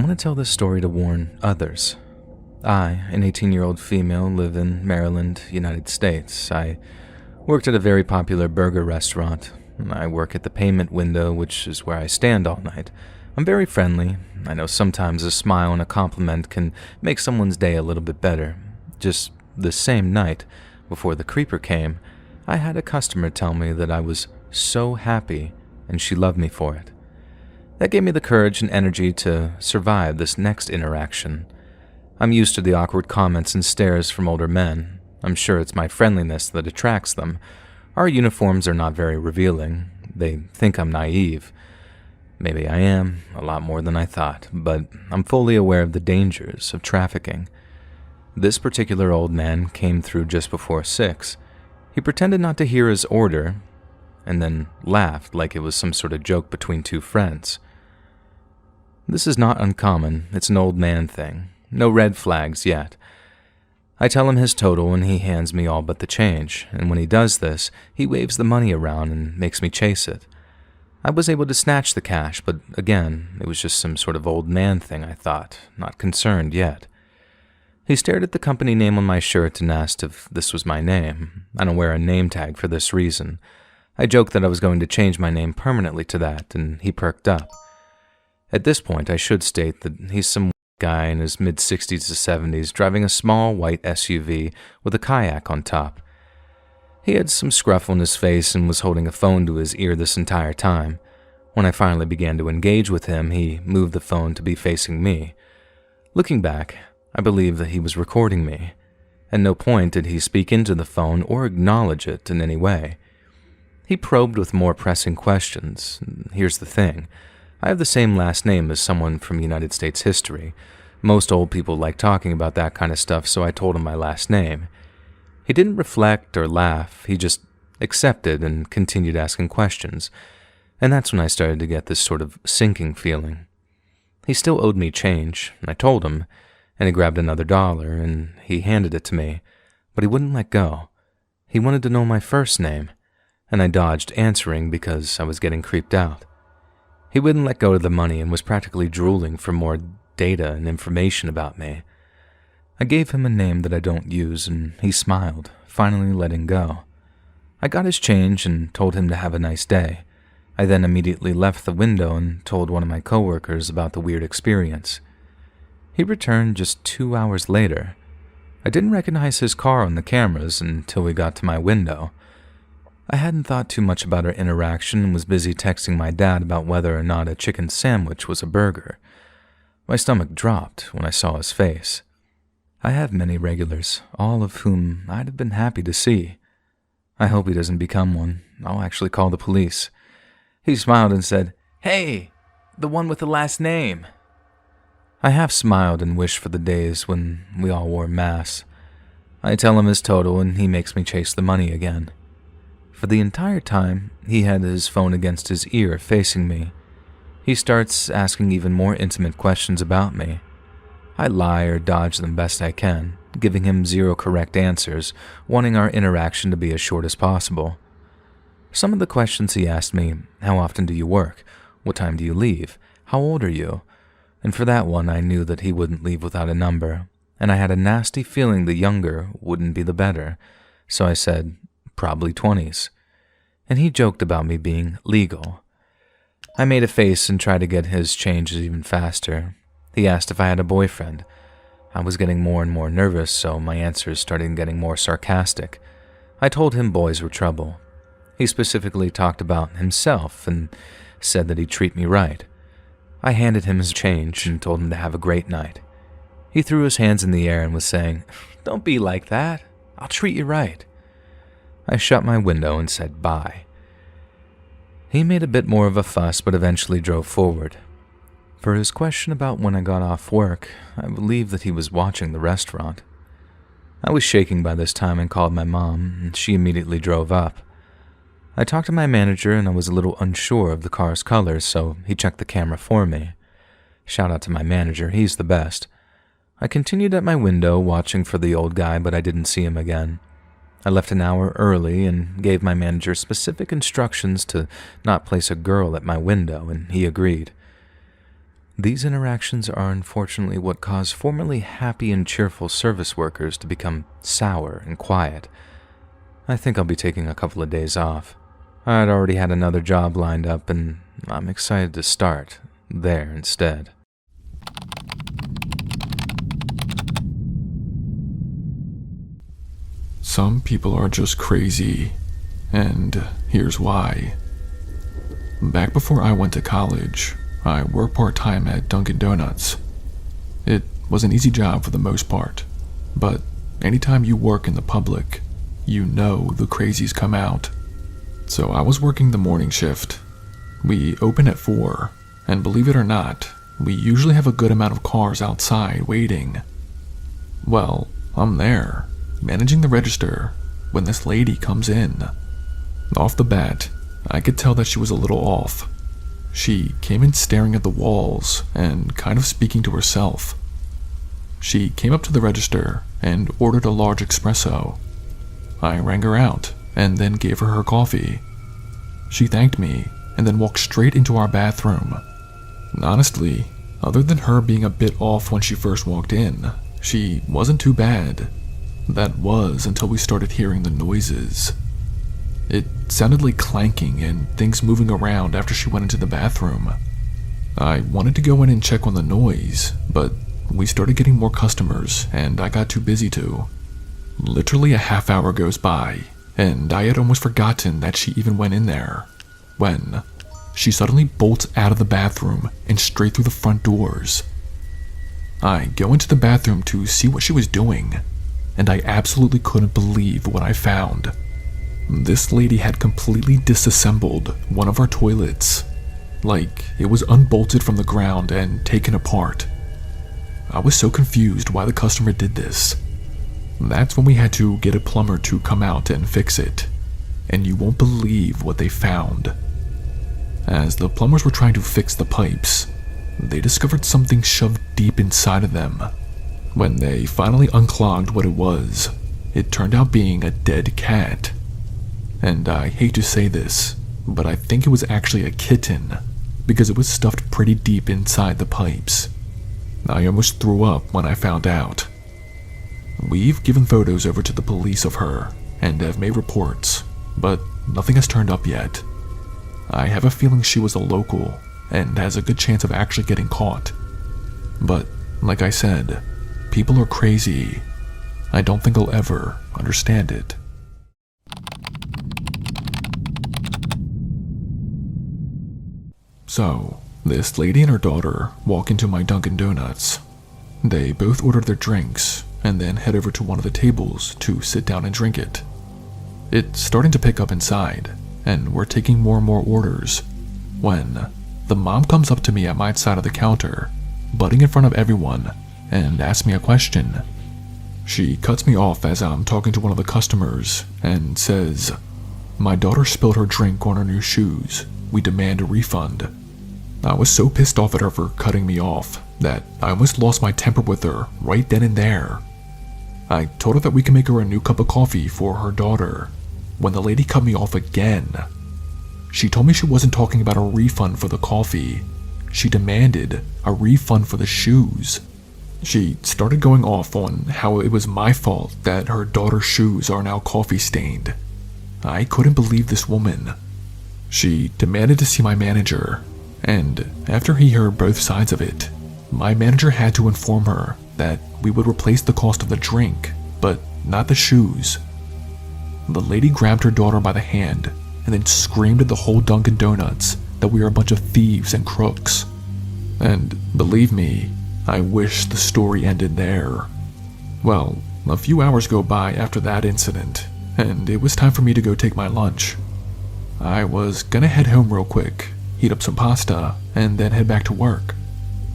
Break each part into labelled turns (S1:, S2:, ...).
S1: want to tell this story to warn others. I, an 18-year-old female, live in Maryland, United States. I worked at a very popular burger restaurant. I work at the payment window, which is where I stand all night. I'm very friendly. I know sometimes a smile and a compliment can make someone's day a little bit better. Just the same night, before the creeper came, I had a customer tell me that I was so happy and she loved me for it. That gave me the courage and energy to survive this next interaction. I'm used to the awkward comments and stares from older men. I'm sure it's my friendliness that attracts them. Our uniforms are not very revealing. They think I'm naive. Maybe I am, a lot more than I thought, but I'm fully aware of the dangers of trafficking. This particular old man came through just before 6. He pretended not to hear his order, and then laughed like it was some sort of joke between two friends. This is not uncommon. It's an old man thing. No red flags yet. I tell him his total and he hands me all but the change, and when he does this, he waves the money around and makes me chase it. I was able to snatch the cash, but again, it was just some sort of old man thing, I thought, not concerned yet. He stared at the company name on my shirt and asked if this was my name. I don't wear a name tag for this reason. I joked that I was going to change my name permanently to that, and he perked up. At this point, I should state that he's some guy in his mid-60s to 70s driving a small white SUV with a kayak on top. He had some scruff on his face and was holding a phone to his ear this entire time. When I finally began to engage with him, he moved the phone to be facing me. Looking back, I believe that he was recording me. At no point did he speak into the phone or acknowledge it in any way. He probed with more pressing questions. Here's the thing. I have the same last name as someone from United States history. Most old people like talking about that kind of stuff, so I told him my last name. He didn't reflect or laugh. He just accepted and continued asking questions. And that's when I started to get this sort of sinking feeling. He still owed me change, and I told him, and he grabbed another $1, and he handed it to me, but he wouldn't let go. He wanted to know my first name, and I dodged answering because I was getting creeped out. He wouldn't let go of the money and was practically drooling for more data and information about me. I gave him a name that I don't use, and he smiled, finally letting go. I got his change and told him to have a nice day. I then immediately left the window and told one of my coworkers about the weird experience. He returned just 2 hours later. I didn't recognize his car on the cameras until we got to my window. I hadn't thought too much about our interaction and was busy texting my dad about whether or not a chicken sandwich was a burger. My stomach dropped when I saw his face. I have many regulars, all of whom I'd have been happy to see. I hope he doesn't become one. I'll actually call the police. He smiled and said, "Hey, the one with the last name." I half smiled and wished for the days when we all wore masks. I tell him his total and he makes me chase the money again. For the entire time, he had his phone against his ear facing me. He starts asking even more intimate questions about me. I lie or dodge them best I can, giving him 0 correct answers, wanting our interaction to be as short as possible. Some of the questions he asked me: how often do you work? What time do you leave? How old are you? And for that one, I knew that he wouldn't leave without a number, and I had a nasty feeling the younger wouldn't be the better, so I said, probably 20s. And he joked about me being legal. I made a face and tried to get his changes even faster. He asked if I had a boyfriend. I was getting more and more nervous, so my answers started getting more sarcastic. I told him boys were trouble. He specifically talked about himself and said that he'd treat me right. I handed him his change and told him to have a great night. He threw his hands in the air and was saying, "Don't be like that. I'll treat you right." I shut my window and said bye. He made a bit more of a fuss but eventually drove forward. For his question about when I got off work, I believe that he was watching the restaurant. I was shaking by this time and called my mom, and she immediately drove up. I talked to my manager and I was a little unsure of the car's colors, so he checked the camera for me. Shout out to my manager, he's the best. I continued at my window watching for the old guy, but I didn't see him again. I left an hour early and gave my manager specific instructions to not place a girl at my window, and he agreed. These interactions are unfortunately what cause formerly happy and cheerful service workers to become sour and quiet. I think I'll be taking a couple of days off. I'd already had another job lined up, and I'm excited to start there instead.
S2: Some people are just crazy, and here's why. Back before I went to college, I worked part-time at Dunkin' Donuts. It was an easy job for the most part, but anytime you work in the public, you know the crazies come out. So I was working the morning shift. We open at 4, and believe it or not, we usually have a good amount of cars outside waiting. Well, I'm there, managing the register, when this lady comes in. Off the bat, I could tell that she was a little off. She came in staring at the walls and kind of speaking to herself. She came up to the register and ordered a large espresso. I rang her out and then gave her coffee. She thanked me and then walked straight into our bathroom. Honestly, other than her being a bit off when she first walked in, she wasn't too bad. That was until we started hearing the noises. It sounded like clanking and things moving around after she went into the bathroom. I wanted to go in and check on the noise, but we started getting more customers and I got too busy to. Literally a half hour goes by, and I had almost forgotten that she even went in there, when she suddenly bolts out of the bathroom and straight through the front doors. I go into the bathroom to see what she was doing, and I absolutely couldn't believe what I found. This lady had completely disassembled one of our toilets, like it was unbolted from the ground and taken apart. I was so confused why the customer did this. That's when we had to get a plumber to come out and fix it, and you won't believe what they found. As the plumbers were trying to fix the pipes, they discovered something shoved deep inside of them. When they finally unclogged what it was, it turned out being a dead cat. And I hate to say this, but I think it was actually a kitten, because it was stuffed pretty deep inside the pipes. I almost threw up when I found out. We've given photos over to the police of her, and have made reports, but nothing has turned up yet. I have a feeling she was a local, and has a good chance of actually getting caught. But, like I said, people are crazy. I don't think I'll ever understand it. So, this lady and her daughter walk into my Dunkin' Donuts. They both order their drinks, and then head over to one of the tables to sit down and drink it. It's starting to pick up inside, and we're taking more and more orders, when the mom comes up to me at my side of the counter, butting in front of everyone, and asks me a question. She cuts me off as I'm talking to one of the customers, and says, "My daughter spilled her drink on her new shoes. We demand a refund." I was so pissed off at her for cutting me off that I almost lost my temper with her right then and there. I told her that we can make her a new cup of coffee for her daughter, when the lady cut me off again. She told me she wasn't talking about a refund for the coffee. She demanded a refund for the shoes. She started going off on how it was my fault that her daughter's shoes are now coffee stained. I couldn't believe this woman. She demanded to see my manager, and after he heard both sides of it, my manager had to inform her that we would replace the cost of the drink, but not the shoes. The lady grabbed her daughter by the hand and then screamed at the whole Dunkin' Donuts that we are a bunch of thieves and crooks. And believe me, I wish the story ended there. Well, a few hours go by after that incident, and it was time for me to go take my lunch. I was gonna head home real quick, heat up some pasta, and then head back to work.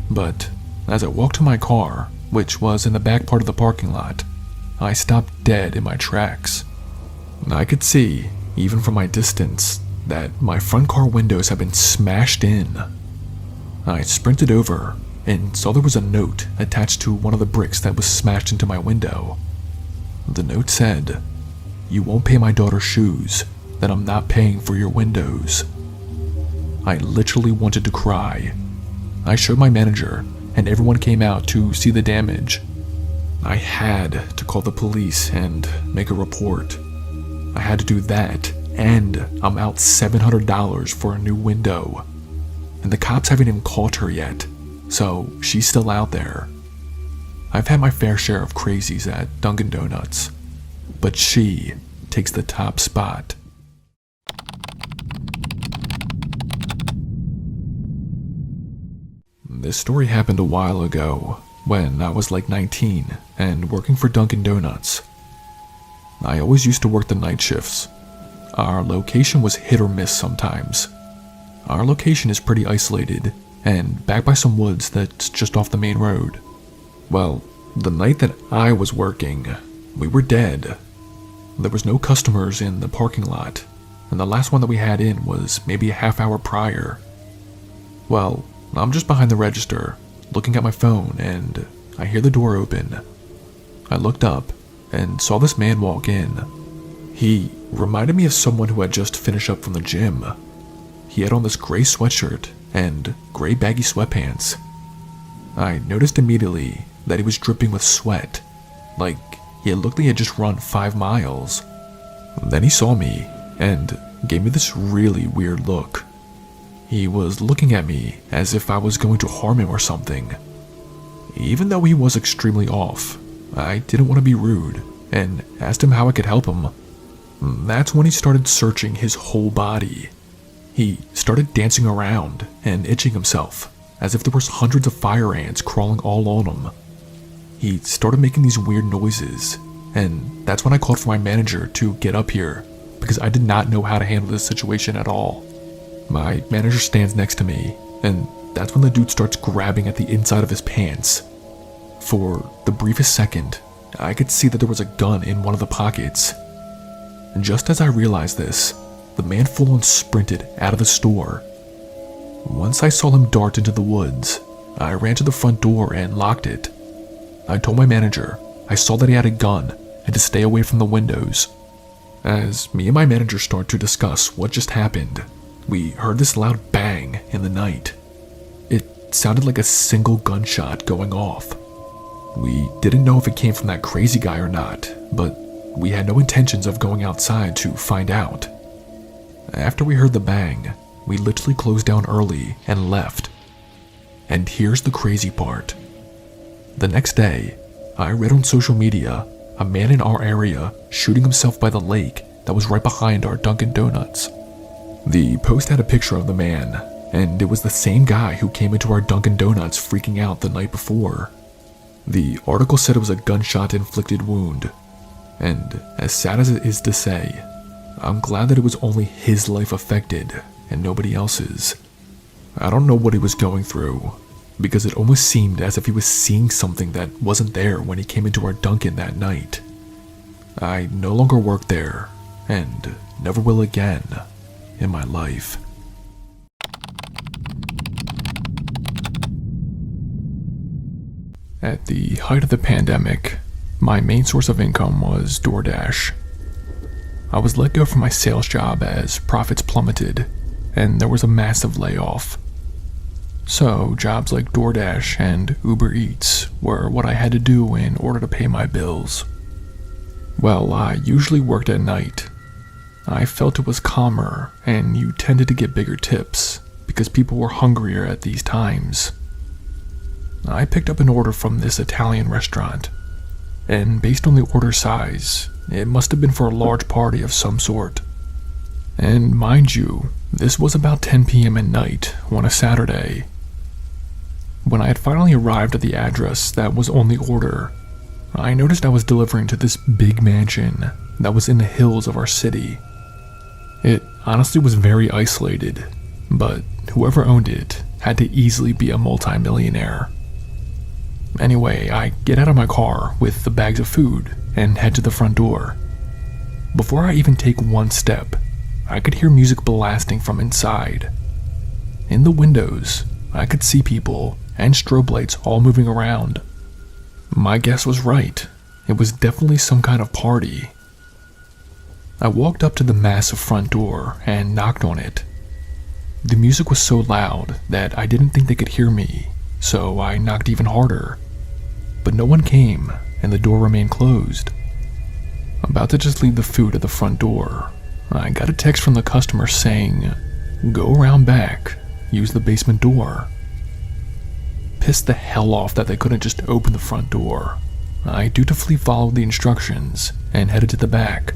S2: But as I walked to my car, which was in the back part of the parking lot, I stopped dead in my tracks. I could see, even from my distance, that my front car windows had been smashed in. I sprinted over and saw there was a note attached to one of the bricks that was smashed into my window. The note said, "You won't pay my daughter's shoes, then I'm not paying for your windows." I literally wanted to cry. I showed my manager, and everyone came out to see the damage. I had to call the police and make a report. I had to do that, and I'm out $700 for a new window. And the cops haven't even caught her yet, so she's still out there. I've had my fair share of crazies at Dunkin' Donuts, but she takes the top spot. This story happened a while ago, when I was like 19 and working for Dunkin' Donuts. I always used to work the night shifts. Our location was hit or miss sometimes. Our location is pretty isolated and back by some woods that's just off the main road. Well, the night that I was working, we were dead. There was no customers in the parking lot, and the last one that we had in was maybe a half hour prior. Well, I'm just behind the register, looking at my phone, and I hear the door open. I looked up and saw this man walk in. He reminded me of someone who had just finished up from the gym. He had on this gray sweatshirt and gray baggy sweatpants. I noticed immediately that he was dripping with sweat, like it looked like he had just run 5 miles. Then he saw me and gave me this really weird look. He was looking at me as if I was going to harm him or something. Even though he was extremely off, I didn't want to be rude and asked him how I could help him. That's when he started searching his whole body. He started dancing around and itching himself as if there was hundreds of fire ants crawling all on him. He started making these weird noises, and that's when I called for my manager to get up here because I did not know how to handle this situation at all. My manager stands next to me, and that's when the dude starts grabbing at the inside of his pants. For the briefest second, I could see that there was a gun in one of the pockets. And just as I realized this, the man full-on sprinted out of the store. Once I saw him dart into the woods, I ran to the front door and locked it. I told my manager I saw that he had a gun and to stay away from the windows. As me and my manager started to discuss what just happened, we heard this loud bang in the night. It sounded like a single gunshot going off. We didn't know if it came from that crazy guy or not, but we had no intentions of going outside to find out. After we heard the bang, we literally closed down early and left. And here's the crazy part. The next day, I read on social media a man in our area shooting himself by the lake that was right behind our Dunkin' Donuts. The post had a picture of the man, and it was the same guy who came into our Dunkin' Donuts freaking out the night before. The article said it was a gunshot-inflicted wound, and as sad as it is to say, I'm glad that it was only his life affected and nobody else's. I don't know what he was going through, because it almost seemed as if he was seeing something that wasn't there when he came into our Dunkin' that night. I no longer work there, and never will again in my life. At the height of the pandemic, my main source of income was DoorDash. I was let go from my sales job as profits plummeted, and there was a massive layoff. So, jobs like DoorDash and Uber Eats were what I had to do in order to pay my bills. Well, I usually worked at night. I felt it was calmer, and you tended to get bigger tips, because people were hungrier at these times. I picked up an order from this Italian restaurant, and based on the order size, it must have been for a large party of some sort. And mind you, this was about 10 p.m. at night on a Saturday. When I had finally arrived at the address that was on the order, I noticed I was delivering to this big mansion that was in the hills of our city. It honestly was very isolated, but whoever owned it had to easily be a multi-millionaire. Anyway, I get out of my car with the bags of food and head to the front door. Before I even take one step, I could hear music blasting from inside. In the windows, I could see people and strobe lights all moving around. My guess was right. It was definitely some kind of party. I walked up to the massive front door and knocked on it. The music was so loud that I didn't think they could hear me, so I knocked even harder. But no one came, and the door remained closed. About to just leave the food at the front door, I got a text from the customer saying, "Go around back, use the basement door." Pissed the hell off that they couldn't just open the front door, I dutifully followed the instructions and headed to the back.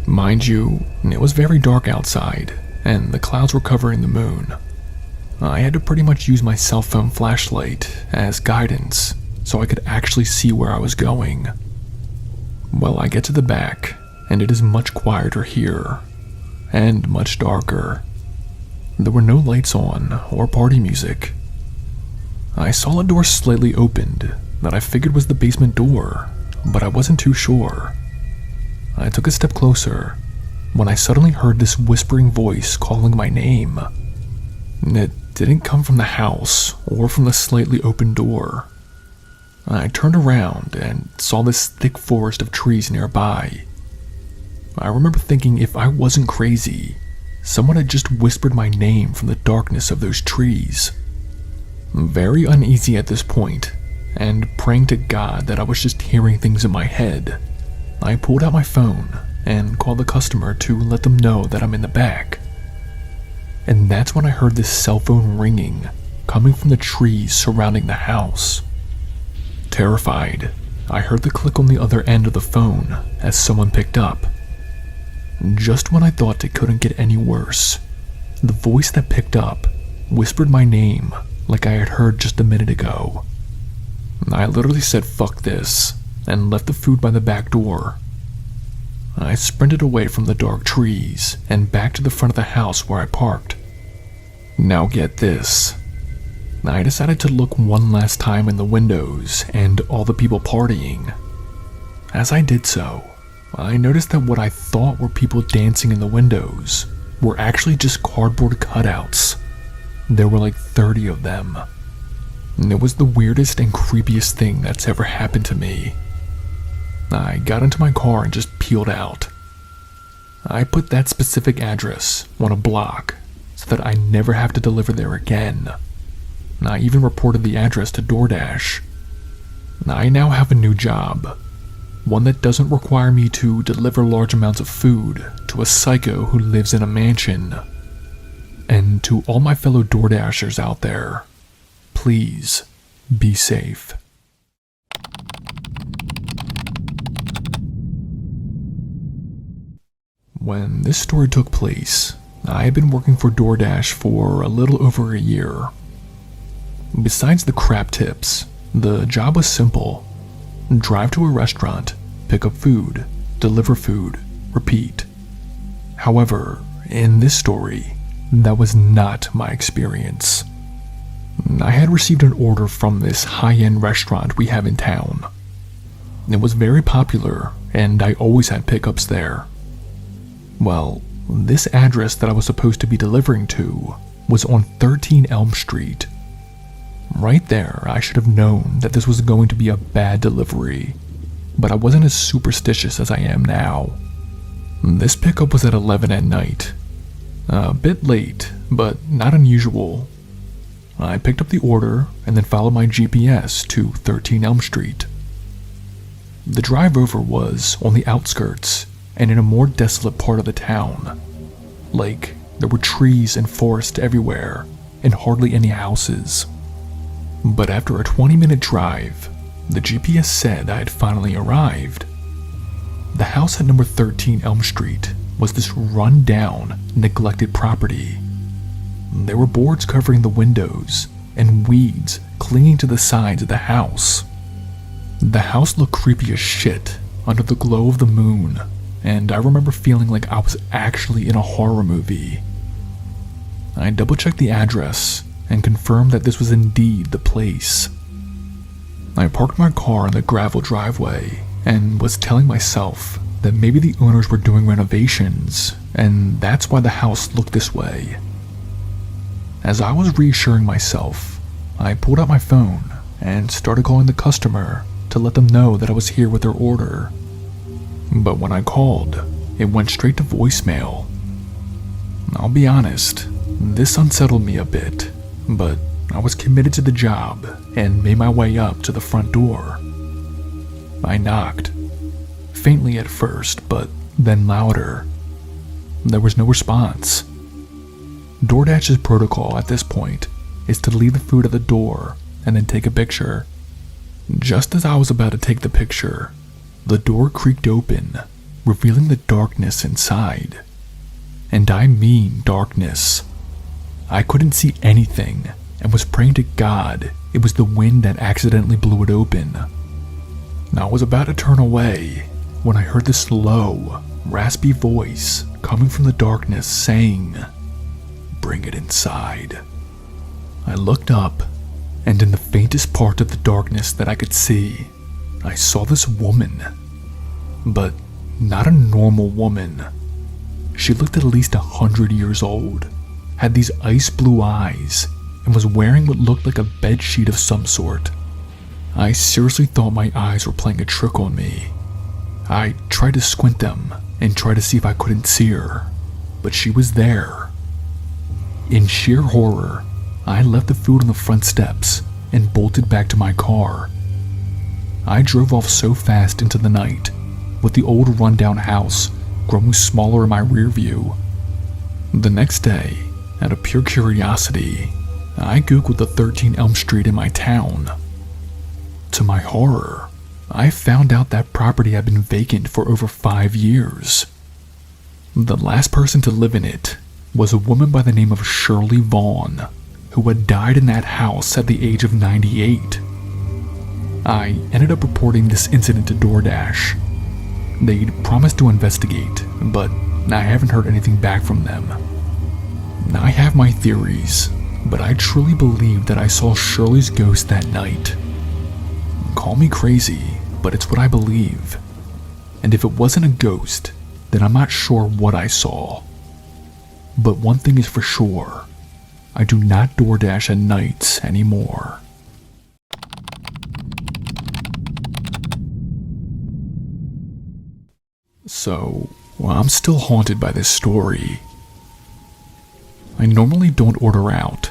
S2: Mind you, it was very dark outside, and the clouds were covering the moon. I had to pretty much use my cell phone flashlight as guidance so I could actually see where I was going. Well, I get to the back, and it is much quieter here, and much darker. There were no lights on or party music. I saw a door slightly opened that I figured was the basement door, but I wasn't too sure. I took a step closer when I suddenly heard this whispering voice calling my name. It didn't come from the house or from the slightly open door. I turned around and saw this thick forest of trees nearby. I remember thinking if I wasn't crazy, someone had just whispered my name from the darkness of those trees. Very uneasy at this point, and praying to God that I was just hearing things in my head, I pulled out my phone and called the customer to let them know that I'm in the back. And that's when I heard this cell phone ringing, coming from the trees surrounding the house. Terrified, I heard the click on the other end of the phone as someone picked up. Just when I thought it couldn't get any worse, the voice that picked up whispered my name like I had heard just a minute ago. I literally said fuck this and left the food by the back door. I sprinted away from the dark trees and back to the front of the house where I parked. Now get this. I decided to look one last time in the windows and all the people partying. As I did so, I noticed that what I thought were people dancing in the windows were actually just cardboard cutouts. There were like 30 of them. And it was the weirdest and creepiest thing that's ever happened to me. I got into my car and just peeled out. I put that specific address on a block so that I never have to deliver there again. I even reported the address to DoorDash. I now have a new job, one that doesn't require me to deliver large amounts of food to a psycho who lives in a mansion. And to all my fellow DoorDashers out there, please be safe. When this story took place, I had been working for DoorDash for a little over a year. Besides the crap tips, the job was simple. Drive to a restaurant, pick up food, deliver food, repeat. However, in this story, that was not my experience. I had received an order from this high-end restaurant we have in town. It was very popular, and I always had pickups there. Well, this address that I was supposed to be delivering to was on 13 Elm Street. Right there, I should have known that this was going to be a bad delivery, but I wasn't as superstitious as I am now. This pickup was at 11 at night. A bit late, but not unusual. I picked up the order and then followed my GPS to 13 Elm Street. The drive over was on the outskirts and in a more desolate part of the town. Like, there were trees and forest everywhere and hardly any houses. But after a 20-minute drive, the GPS said I had finally arrived. The house at number 13 Elm Street was this run-down, neglected property. There were boards covering the windows and weeds clinging to the sides of the house. The house looked creepy as shit under the glow of the moon, and I remember feeling like I was actually in a horror movie. I double-checked the address and confirmed that this was indeed the place. I parked my car in the gravel driveway and was telling myself that maybe the owners were doing renovations, and that's why the house looked this way. As I was reassuring myself, I pulled out my phone and started calling the customer to let them know that I was here with their order. But when I called, it went straight to voicemail. I'll be honest, This unsettled me a bit, but I was committed to the job and made my way up to the front door. I knocked, faintly at first, but then louder. There was no response. DoorDash's protocol at this point is to leave the food at the door and then take a picture. Just as I was about to take the picture, the door creaked open, revealing the darkness inside. And I mean darkness. I couldn't see anything and was praying to God it was the wind that accidentally blew it open. I was about to turn away when I heard this low, raspy voice coming from the darkness saying, "Bring it inside." I looked up, and in the faintest part of the darkness that I could see, I saw this woman. But not a normal woman. She looked at least 100 years old, had these ice blue eyes, and was wearing what looked like a bedsheet of some sort. I seriously thought my eyes were playing a trick on me. I tried to squint them and try to see if I couldn't see her, but she was there. In sheer horror, I left the food on the front steps and bolted back to my car. I drove off so fast into the night, with the old rundown house growing smaller in my rear view. The next day, out of pure curiosity, I googled the 13 Elm Street in my town. To my horror, I found out that property had been vacant for over 5 years. The last person to live in it was a woman by the name of Shirley Vaughn, who had died in that house at the age of 98. I ended up reporting this incident to DoorDash. They'd promised to investigate, but I haven't heard anything back from them. I have my theories, but I truly believe that I saw Shirley's ghost that night. Call me crazy, but it's what I believe. And if it wasn't a ghost, then I'm not sure what I saw. But one thing is for sure, I do not DoorDash at nights anymore. So, I'm still haunted by this story. I normally don't order out.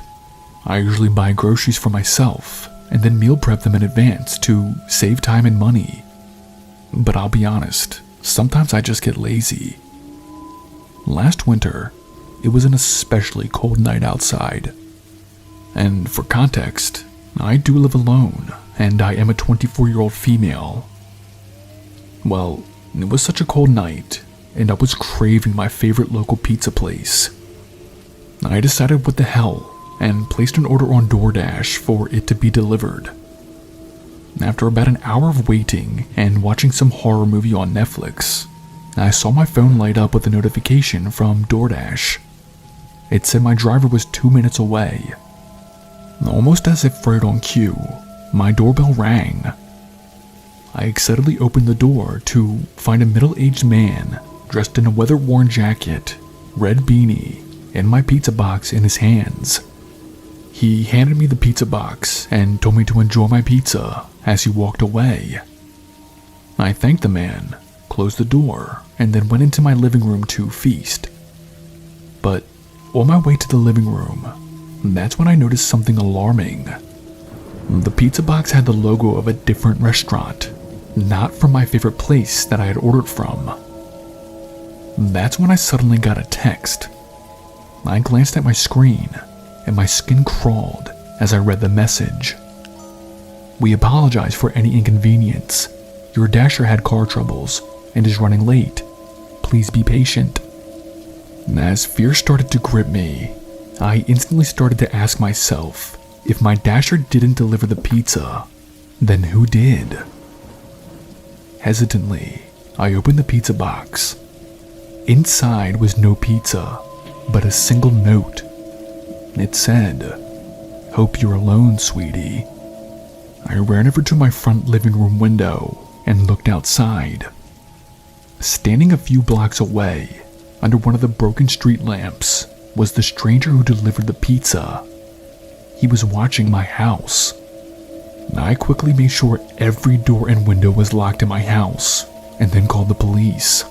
S2: I usually buy groceries for myself and then meal prep them in advance to save time and money. But I'll be honest, sometimes I just get lazy. Last winter, it was an especially cold night outside. And for context, I do live alone, and I am a 24-year-old female. Well, it was such a cold night, and I was craving my favorite local pizza place. I decided what the hell, and placed an order on DoorDash for it to be delivered. After about an hour of waiting and watching some horror movie on Netflix, I saw my phone light up with a notification from DoorDash. It said my driver was 2 minutes away. Almost as if right on cue, my doorbell rang. I excitedly opened the door to find a middle-aged man dressed in a weather-worn jacket, red beanie, and my pizza box in his hands. He handed me the pizza box and told me to enjoy my pizza as he walked away. I thanked the man, closed the door, and then went into my living room to feast. But on my way to the living room, that's when I noticed something alarming. The pizza box had the logo of a different restaurant, not from my favorite place that I had ordered from. That's when I suddenly got a text. I glanced at my screen, and my skin crawled as I read the message. "We apologize for any inconvenience. Your dasher had car troubles and is running late. Please be patient." As fear started to grip me, I instantly started to ask myself, if my dasher didn't deliver the pizza, then who did? Hesitantly, I opened the pizza box. Inside was no pizza, but a single note. It said, "Hope you're alone, sweetie." I ran over to my front living room window and looked outside. Standing a few blocks away, under one of the broken street lamps, was the stranger who delivered the pizza. He was watching my house. I quickly made sure every door and window was locked in my house, and then called the police.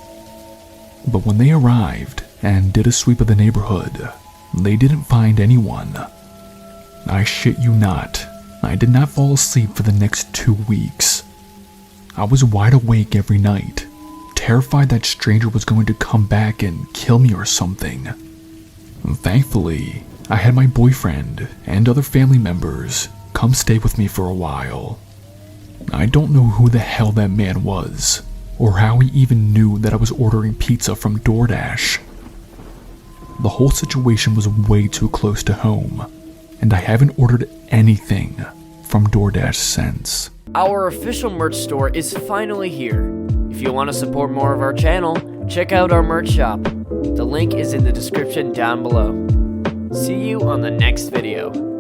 S2: But when they arrived and did a sweep of the neighborhood, They didn't find anyone. I shit you not, I did not fall asleep for the next 2 weeks. I was wide awake every night, terrified that stranger was going to come back and kill me or something. Thankfully, I had my boyfriend and other family members come stay with me for a while. I don't know who the hell that man was, or how he even knew that I was ordering pizza from DoorDash. The whole situation was way too close to home, and I haven't ordered anything from DoorDash since.
S3: Our official merch store is finally here. If you want to support more of our channel, check out our merch shop. The link is in the description down below. See you on the next video.